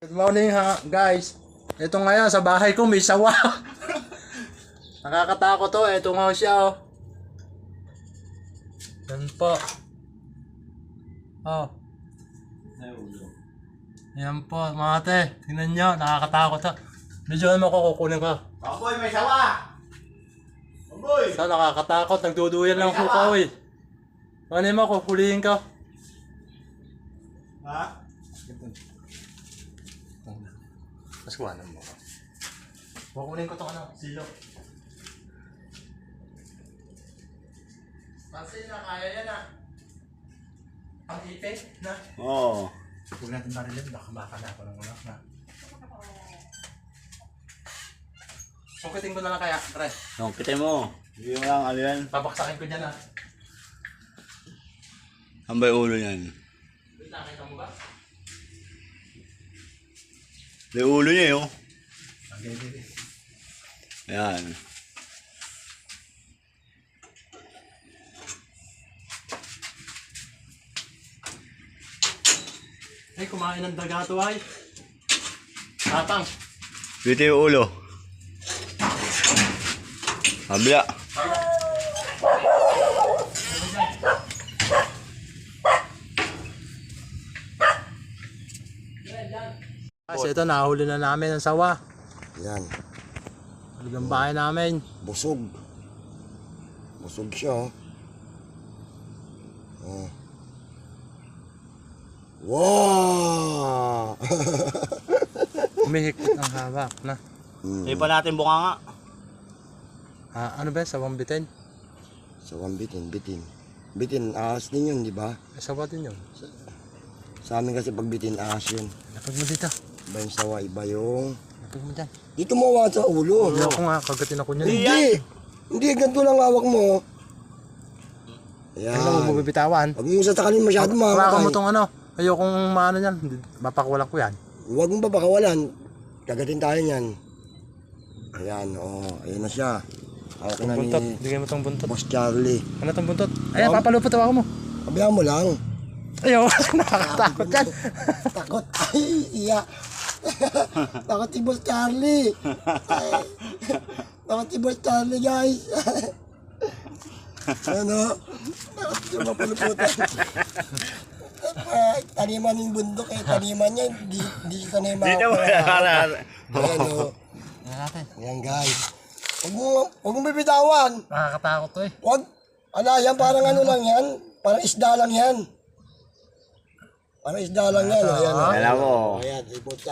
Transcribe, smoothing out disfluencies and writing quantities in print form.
Good morning ha, guys. Ito ngayon sa bahay ko may sawa. Nakakatakot to. Ito nga siya oh. Yan po. Oh. Yan po, mga ate. Tingnan nyo, nakakatakot to. Medyo naman ko kukunin ko. Baboy, may sawa! Baboy! Sa nakakatakot, nagduduyan lang ko eh. Ano mo, kukulihin ka. Ha? Maswanan mo. Kukunin ko to ano, silo. Kasi na kaya yan ah. Ang ipit na. Oo. Huwag natin marilin, baka makana ako ng unak na. Sungkitin ko na lang kaya, Tre. Sungkitin mo. Hindi mo lang ano yan. Babaksakin ko dyan ah. Ang ba yung ulo yan? Nakita mo ba? Yung ulo niya yun. Okay. Ayan. Ay, kumain ng daga to ay. Tatang. Dito yung ulo. Kabila. Kasi ito, nahuli na namin ang sawa. Yan, Haligang bahay namin. busog. Busog siya. Oh. Wow! Umihigpit ang hawak na. Hindi pa natin buka nga. Ano ba, sawang bitin? Sawang bitin, bitin. Bitin, ahas din yun, di ba? Sawa din yun. Sa amin kasi pag bitin, ahas yun. Lapag mo dito. Iba yung sawa, iba yung... Lapag mo dyan. Dito mo hawak sa ulo. Hindi ako nga, kagatin ako niyan. Hindi! Hindi, ganito lang hawak mo. Ano mo Ayan. mabibitawan? Huwag mo sasakalin masyado Hawakan mo mga tong ano. Ayokong maano yan. Mapakuwalan ko yan. Huwag mo babakawalan. Kagatin tayo niyan. Ayan, ayan na siya. Hawak na Buntot. ni Bigyan mo tong buntot. Boss Charlie. Ano tong buntot? Ayan, papalupot ako mo. Kabihan mo lang. Ayaw, nakakatakot yan. Takot. Ay, iya. Takot si Boss Charlie. Ay, takot si Boss Charlie, guys. Ano? Takot siya mapuluputan. Taniman yung bundok eh. Taniman niya. Hindi siya sanay Dito mo makakuha. na. Ayan o. Ayan natin. Ayan guys. Huwag mo bibitawan. Nakakatakot to eh. Huwag. Ala, yan parang ano lang yan. Parang isda lang yan. Parang isda lang yan. Ayan o. Alam mo. Ayan, ibot